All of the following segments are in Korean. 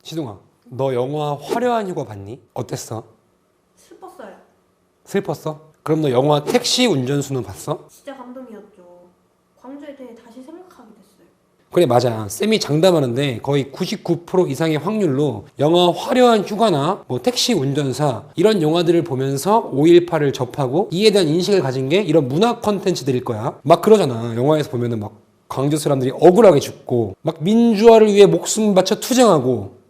시동아, 너 영화 화려한 휴가 봤니? 어땠어? 슬펐어요. 슬펐어? 그럼 너 영화 택시 운전수는 봤어? 진짜 감동이었죠. 광주에 대해 다시 생각하게 됐어요. 그래, 맞아. 쌤이 장담하는데 거의 99% 이상의 확률로 영화 화려한 휴가나 뭐 택시 운전사 이런 영화들을 보면서 5.18을 접하고 이에 대한 인식을 가진 게 이런 문화 컨텐츠들일 거야. 막 그러잖아. 영화에서 보면은 막 광주 사람들이 억울하게 죽고 막 민주화를 위해 목숨 바쳐 투쟁하고.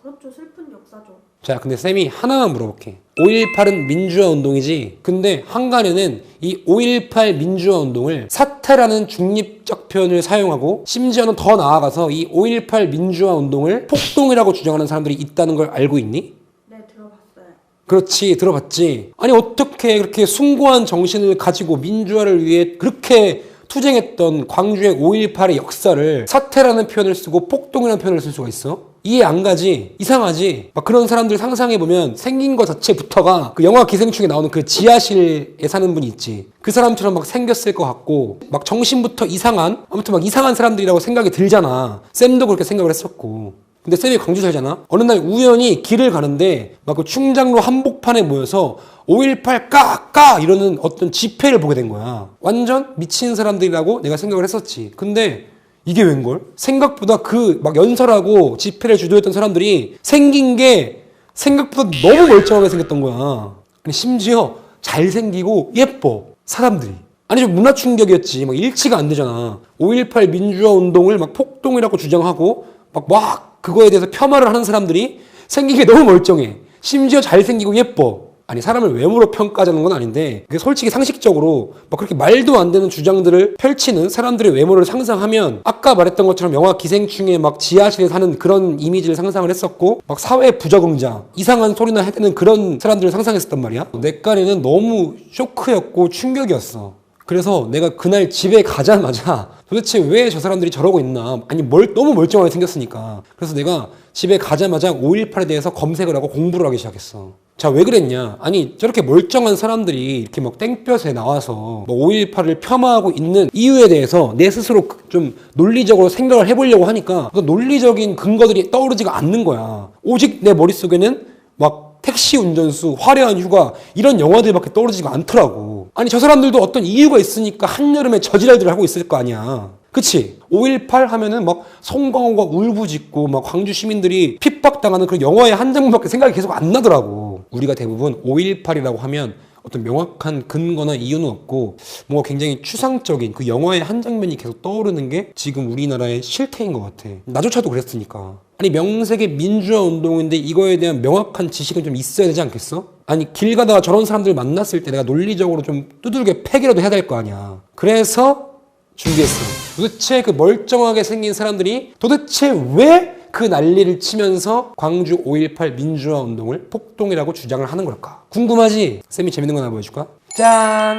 그렇죠. 슬픈 역사죠. 자, 근데 쌤이 하나만 물어볼게. 5.18은 민주화 운동이지. 근데 한간에는 이 5.18 민주화 운동을 사태라는 중립적 표현을 사용하고 심지어는 더 나아가서 이 5.18 민주화 운동을 폭동이라고 주장하는 사람들이 있다는 걸 알고 있니? 네, 들어봤어요. 그렇지, 들어봤지. 아니, 어떻게 그렇게 숭고한 정신을 가지고 민주화를 위해 그렇게 투쟁했던 광주의 5.18의 역사를 사태라는 표현을 쓰고 폭동이라는 표현을 쓸 수가 있어? 이해 안 가지? 이상하지? 막 그런 사람들 상상해보면 생긴 거 자체부터가 그 영화 기생충에 나오는 그 지하실에 사는 분이 있지. 그 사람처럼 막 생겼을 것 같고 막 정신부터 이상한 아무튼 막 이상한 사람들이라고 생각이 들잖아. 쌤도 그렇게 생각을 했었고. 근데 쌤이 광주 살잖아? 어느 날 우연히 길을 가는데 막 그 충장로 한복판에 모여서 5.18 까! 이러는 어떤 집회를 보게 된 거야. 완전 미친 사람들이라고 내가 생각을 했었지. 근데 이게 웬걸? 생각보다 그 막 연설하고 집회를 주도했던 사람들이 생긴 게 생각보다 너무 멀쩡하게 생겼던 거야. 아니, 심지어 잘생기고 예뻐. 사람들이. 아니, 좀 문화 충격이었지. 막 일치가 안 되잖아. 5.18 민주화 운동을 막 폭동이라고 주장하고 막 그거에 대해서 폄하를 하는 사람들이 생긴 게 너무 멀쩡해. 심지어 잘생기고 예뻐. 아니, 사람을 외모로 평가하자는 건 아닌데 그게 솔직히 상식적으로 막 그렇게 말도 안 되는 주장들을 펼치는 사람들의 외모를 상상하면 아까 말했던 것처럼 영화 기생충에 막 지하실에 사는 그런 이미지를 상상을 했었고 막 사회 부적응자 이상한 소리나 해대는 그런 사람들을 상상했었단 말이야. 내 깐에는 너무 쇼크였고 충격이었어. 그래서 내가 그날 집에 가자마자 도대체 왜 저 사람들이 저러고 있나. 아니, 너무 멀쩡하게 생겼으니까. 그래서 내가 집에 가자마자 5.18에 대해서 검색을 하고 공부를 하기 시작했어. 자, 왜 그랬냐? 아니, 저렇게 멀쩡한 사람들이 이렇게 막 땡볕에 나와서 뭐 5.18을 폄하하고 있는 이유에 대해서 내 스스로 좀 논리적으로 생각을 해보려고 하니까 그 논리적인 근거들이 떠오르지가 않는 거야. 오직 내 머릿속에는 막 택시 운전수, 화려한 휴가 이런 영화들밖에 떠오르지가 않더라고. 아니, 저 사람들도 어떤 이유가 있으니까 한여름에 저지랄들을 하고 있을 거 아니야. 그치? 5.18 하면은 막 송강호가 울부짖고 막 광주 시민들이 핍박당하는 그런 영화의 한 장면밖에 생각이 계속 안 나더라고. 우리가 대부분 5.18이라고 하면 어떤 명확한 근거나 이유는 없고 뭔가 굉장히 추상적인 그 영화의 한 장면이 계속 떠오르는 게 지금 우리나라의 실태인 것 같아. 나조차도 그랬으니까. 아니, 명색의 민주화 운동인데 이거에 대한 명확한 지식은 좀 있어야 되지 않겠어? 아니, 길 가다가 저런 사람들 만났을 때 내가 논리적으로 좀 두들겨 패기라도 해야 될 거 아니야. 그래서 준비했어. 도대체 그 멀쩡하게 생긴 사람들이 도대체 왜 그 난리를 치면서 광주 5.18 민주화 운동을 폭동이라고 주장을 하는 걸까? 궁금하지? 쌤이 재밌는 거 하나 보여줄까? 짠!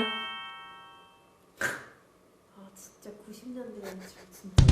아, 진짜 90년대는 진짜.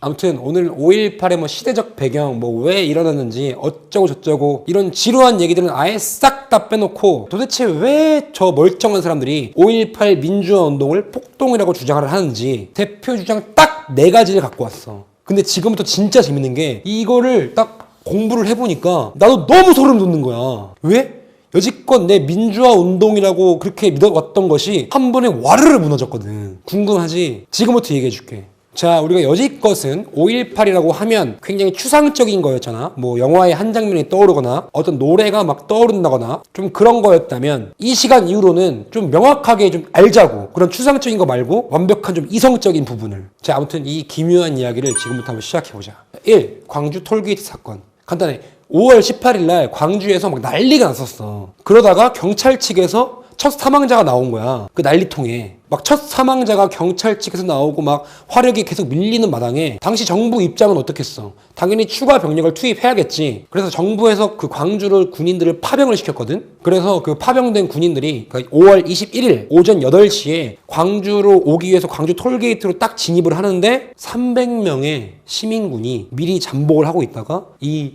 아무튼 오늘 5.18의 뭐 시대적 배경, 뭐 왜 일어났는지 어쩌고 저쩌고 이런 지루한 얘기들은 아예 싹 다 빼놓고 도대체 왜 저 멀쩡한 사람들이 5.18 민주화 운동을 폭동이라고 주장을 하는지 대표 주장 딱 4가지를 갖고 왔어. 근데 지금부터 진짜 재밌는 게 이거를 딱 공부를 해보니까 나도 너무 소름 돋는 거야. 왜? 여지껏 내 민주화 운동이라고 그렇게 믿어왔던 것이 한 번에 와르르 무너졌거든. 궁금하지? 지금부터 얘기해줄게. 자, 우리가 여지껏은 5.18이라고 하면 굉장히 추상적인 거였잖아. 뭐 영화의 한 장면이 떠오르거나 어떤 노래가 막 떠오른다거나 좀 그런 거였다면 이 시간 이후로는 좀 명확하게 좀 알자고. 그런 추상적인 거 말고 완벽한 좀 이성적인 부분을. 자, 아무튼 이 기묘한 이야기를 지금부터 한번 시작해보자. 1. 광주 톨게이트 사건. 간단해. 5월 18일 날 광주에서 막 난리가 났었어. 그러다가 경찰 측에서 첫 사망자가 나온 거야. 그 난리통에. 막 첫 사망자가 경찰 측에서 나오고 막 화력이 계속 밀리는 마당에 당시 정부 입장은 어떻겠어? 당연히 추가 병력을 투입해야겠지. 그래서 정부에서 그 광주를 군인들을 파병을 시켰거든. 그래서 그 파병된 군인들이 5월 21일 오전 8시에 광주로 오기 위해서 광주 톨게이트로 딱 진입을 하는데 300명의 시민군이 미리 잠복을 하고 있다가 이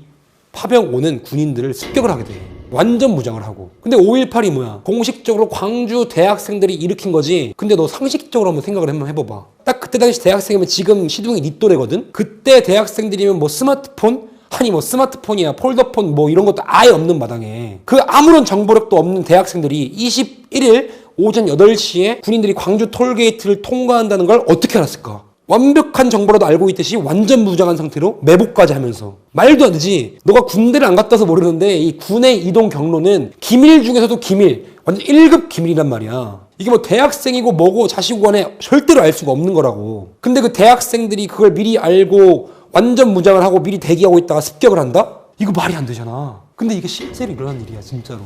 파병 오는 군인들을 습격을 하게 돼. 완전 무장을 하고. 근데 5.18이 뭐야? 공식적으로 광주 대학생들이 일으킨 거지. 근데 너 상식적으로 한번 생각을 한번 해봐봐. 딱 그때 당시 대학생이면 지금 시둥이 니 또래거든? 그때 대학생들이면 뭐 스마트폰 아니 뭐 스마트폰이야 폴더폰 뭐 이런 것도 아예 없는 마당에 그 아무런 정보력도 없는 대학생들이 21일 오전 8시에 군인들이 광주 톨게이트를 통과한다는 걸 어떻게 알았을까? 완벽한 정보라도 알고 있듯이 완전 무장한 상태로 매복까지 하면서 말도 안 되지. 너가 군대를 안 갔다 와서 모르는데 이 군의 이동 경로는 기밀 중에서도 기밀, 완전 1급 기밀이란 말이야. 이게 뭐 대학생이고 뭐고 자식 간에 절대로 알 수가 없는 거라고. 근데 그 대학생들이 그걸 미리 알고 완전 무장을 하고 미리 대기하고 있다가 습격을 한다? 이거 말이 안 되잖아. 근데 이게 실제로 일어난 일이야 진짜로.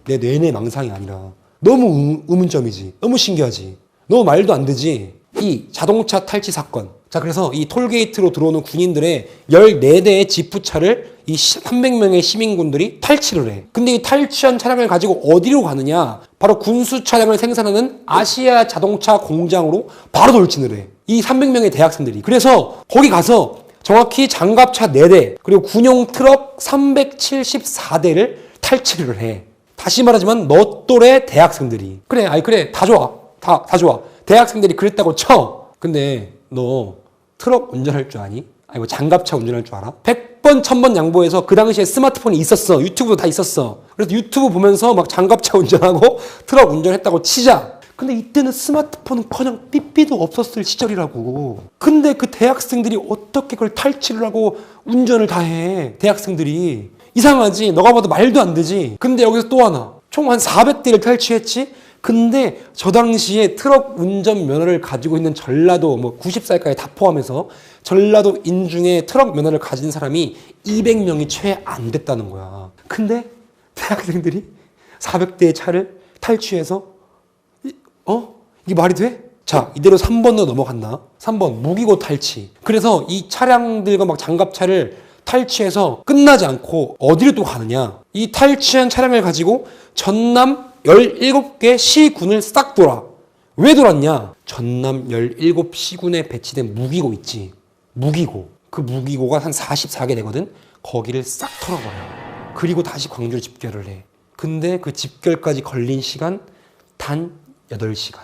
내 뇌내 망상이 아니라. 너무 의문점이지. 너무 신기하지. 너무 말도 안 되지. 이 자동차 탈취 사건. 자, 그래서 이 톨게이트로 들어오는 군인들의 14대의 지프차를 이 300명의 시민군들이 탈취를 해. 근데 이 탈취한 차량을 가지고 어디로 가느냐? 바로 군수 차량을 생산하는 아시아 자동차 공장으로 바로 돌진을 해. 이 300명의 대학생들이. 그래서 거기 가서 정확히 장갑차 4대, 그리고 군용 트럭 374대를 탈취를 해. 다시 말하지만 너 또래 대학생들이. 그래, 다 좋아. 다 좋아. 대학생들이 그랬다고 쳐. 근데 너 트럭 운전할 줄 아니? 아니 뭐 장갑차 운전할 줄 알아? 100번 1000번 양보해서 그 당시에 스마트폰이 있었어. 유튜브도 다 있었어. 그래서 유튜브 보면서 막 장갑차 운전하고 트럭 운전했다고 치자. 근데 이때는 스마트폰은커녕 삐삐도 없었을 시절이라고. 근데 그 대학생들이 어떻게 그걸 탈취를 하고 운전을 다 해. 대학생들이. 이상하지? 너가 봐도 말도 안 되지? 근데 여기서 또 하나. 총 한 400대를 탈취했지? 근데 저 당시에 트럭 운전 면허를 가지고 있는 전라도 뭐 90살까지 다 포함해서 전라도인 중에 트럭 면허를 가진 사람이 200명이 채 안 됐다는 거야. 근데 대학생들이 400대의 차를 탈취해서 이게 말이 돼? 자, 이대로 3번으로 넘어간다. 3번 무기고 탈취. 그래서 이 차량들과 막 장갑차를 탈취해서 끝나지 않고 어디로 또 가느냐? 이 탈취한 차량을 가지고 전남 17개 시군을 싹 돌아. 왜 돌았냐? 전남 17시군에 배치된 무기고 있지. 무기고. 그 무기고가 한 44개 되거든? 거기를 싹 털어버려. 그리고 다시 광주를 집결을 해. 근데 그 집결까지 걸린 시간 단 8시간.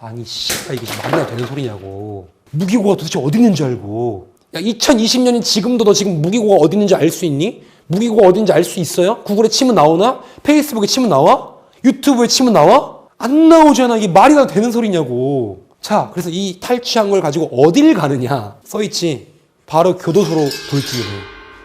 아니 이게 말이나 되는 소리냐고. 무기고가 도대체 어디 있는지 알고. 야, 2020년인 지금도 너 지금 무기고가 어디 있는지 알 수 있니? 무기고가 어딘지 알 수 있어요? 구글에 치면 나오나? 페이스북에 치면 나와? 유튜브에 치면 나와? 안 나오잖아. 이게 말이나 되는 소리냐고. 자, 그래서 이 탈취한 걸 가지고 어딜 가느냐? 써있지. 바로 교도소로 돌진을 해.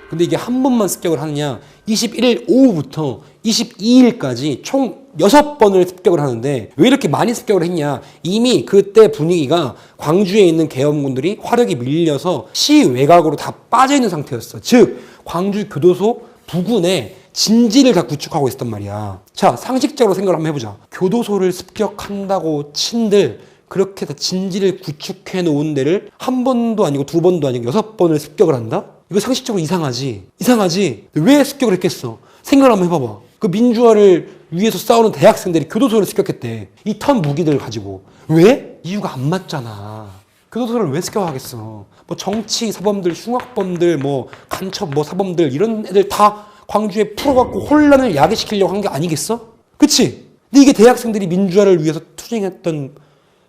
근데 이게 한 번만 습격을 하느냐? 21일 오후부터 22일까지 총 6번을 습격을 하는데 왜 이렇게 많이 습격을 했냐? 이미 그때 분위기가 광주에 있는 계엄군들이 화력이 밀려서 시 외곽으로 다 빠져있는 상태였어. 즉 광주 교도소 부근에 진지를 다 구축하고 있었단 말이야. 자, 상식적으로 생각을 한번 해보자. 교도소를 습격한다고 친들 그렇게 다 진지를 구축해 놓은 데를 한 번도 아니고 2번도 아니고 6번을 습격을 한다? 이거 상식적으로 이상하지? 왜 습격을 했겠어? 생각을 한번 해봐봐. 그 민주화를 위해서 싸우는 대학생들이 교도소를 습격했대. 이 턴 무기들을 가지고. 왜? 이유가 안 맞잖아. 교도소를 왜 습격하겠어? 뭐 정치 사범들, 흉악범들, 뭐 간첩 뭐 사범들 이런 애들 다 광주에 풀어갖고 혼란을 야기시키려고 한 게 아니겠어? 그치? 근데 이게 대학생들이 민주화를 위해서 투쟁했던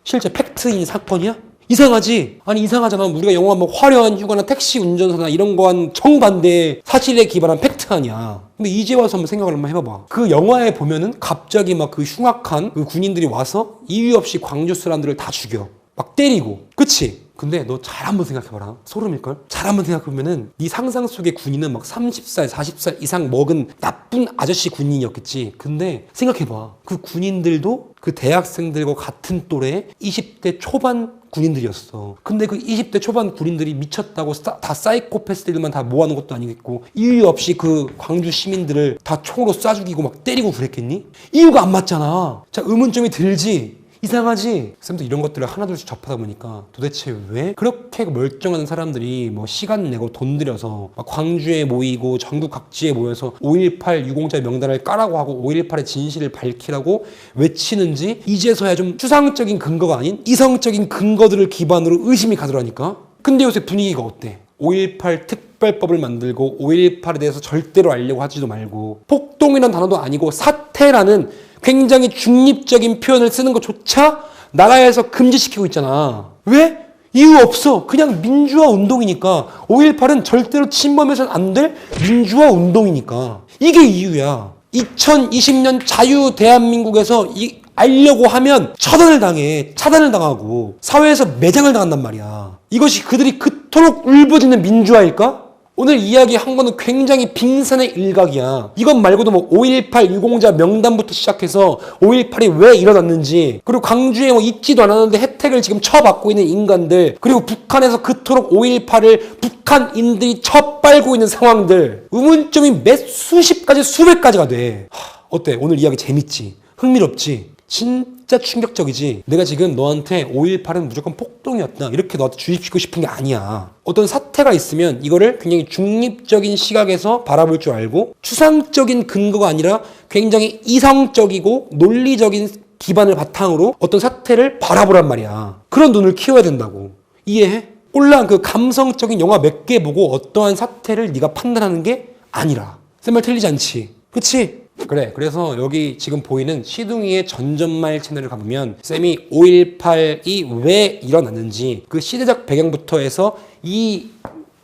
실제 팩트인 사건이야? 이상하지? 아니 이상하잖아. 우리가 영화 뭐 화려한 휴가나 택시 운전사나 이런 거한 정반대의 사실에 기반한 팩트 아니야. 근데 이제 와서 한번 생각을 한번 해봐봐. 그 영화에 보면은 갑자기 막 그 흉악한 그 군인들이 와서 이유 없이 광주 사람들을 다 죽여. 막 때리고. 그치? 근데 너 잘 한번 생각해봐라. 소름일걸? 잘 한번 생각해보면은 네 상상 속의 군인은 막 30살, 40살 이상 먹은 나쁜 아저씨 군인이었겠지. 근데 생각해봐. 그 군인들도 그 대학생들과 같은 또래의 20대 초반 군인들이었어. 근데 그 20대 초반 군인들이 미쳤다고 다 사이코패스들만 다 모아놓은 것도 아니겠고 이유 없이 그 광주 시민들을 다 총으로 쏴 죽이고 막 때리고 그랬겠니? 이유가 안 맞잖아. 자, 의문점이 들지? 이상하지? 쌤도 이런 것들을 하나둘씩 접하다 보니까 도대체 왜 그렇게 멀쩡한 사람들이 뭐 시간 내고 돈 들여서 막 광주에 모이고 전국 각지에 모여서 5.18 유공자 명단을 까라고 하고 5.18의 진실을 밝히라고 외치는지 이제서야 좀 추상적인 근거가 아닌 이성적인 근거들을 기반으로 의심이 가더라니까. 근데 요새 분위기가 어때? 5.18 특별법을 만들고 5.18에 대해서 절대로 알려고 하지도 말고 폭동이라는 단어도 아니고 사태라는 굉장히 중립적인 표현을 쓰는 것조차 나라에서 금지시키고 있잖아. 왜? 이유 없어. 그냥 민주화 운동이니까. 5.18은 절대로 침범해서는 안 될 민주화 운동이니까. 이게 이유야. 2020년 자유 대한민국에서 알려고 하면 처단을 당해. 차단을 당하고 사회에서 매장을 당한단 말이야. 이것이 그들이 그토록 울부짖는 민주화일까? 오늘 이야기한 거는 굉장히 빙산의 일각이야. 이것 말고도 뭐 5.18 유공자 명단부터 시작해서 5.18이 왜 일어났는지, 그리고 광주에 뭐 있지도 않았는데 혜택을 지금 처받고 있는 인간들, 그리고 북한에서 그토록 5.18을 북한인들이 처빨고 있는 상황들, 의문점이 몇 수십 가지 수백 가지가 돼. 어때? 오늘 이야기 재밌지? 흥미롭지? 진짜 충격적이지. 내가 지금 너한테 5.18은 무조건 폭동이었다 이렇게 너한테 주입시키고 싶은 게 아니야. 어떤 사태가 있으면 이거를 굉장히 중립적인 시각에서 바라볼 줄 알고, 추상적인 근거가 아니라 굉장히 이성적이고 논리적인 기반을 바탕으로 어떤 사태를 바라보란 말이야. 그런 눈을 키워야 된다고. 이해해? 꼴랑 그 감성적인 영화 몇 개 보고 어떠한 사태를 네가 판단하는 게 아니라. 쌤 말 틀리지 않지? 그치? 그래. 그래서 여기 지금 보이는 시둥이의 전전말 채널을 가보면 쌤이 5.18이 왜 일어났는지 그 시대적 배경부터 해서 이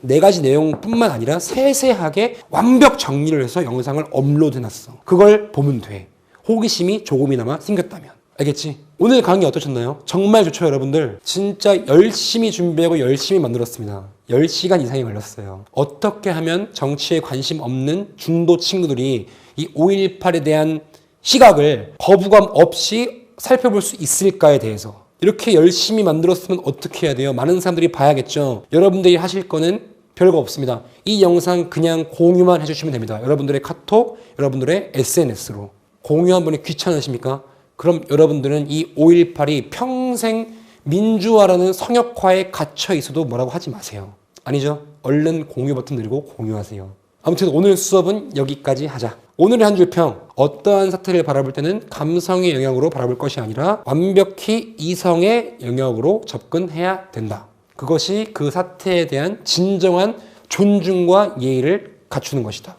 네 가지 내용뿐만 아니라 세세하게 완벽 정리를 해서 영상을 업로드해놨어. 그걸 보면 돼. 호기심이 조금이나마 생겼다면. 알겠지? 오늘 강의 어떠셨나요? 정말 좋죠, 여러분들. 진짜 열심히 준비하고 열심히 만들었습니다. 10시간 이상이 걸렸어요. 어떻게 하면 정치에 관심 없는 중도 친구들이 이 5.18에 대한 시각을 거부감 없이 살펴볼 수 있을까에 대해서 이렇게 열심히 만들었으면 어떻게 해야 돼요? 많은 사람들이 봐야겠죠. 여러분들이 하실 거는 별거 없습니다. 이 영상 그냥 공유만 해주시면 됩니다. 여러분들의 카톡, 여러분들의 SNS로. 공유 한 번에 귀찮으십니까? 그럼 여러분들은 이 5.18이 평생 민주화라는 성역화에 갇혀 있어도 뭐라고 하지 마세요. 아니죠? 얼른 공유 버튼 누르고 공유하세요. 아무튼 오늘 수업은 여기까지 하자. 오늘의 한 줄 평. 어떠한 사태를 바라볼 때는 감성의 영역으로 바라볼 것이 아니라 완벽히 이성의 영역으로 접근해야 된다. 그것이 그 사태에 대한 진정한 존중과 예의를 갖추는 것이다.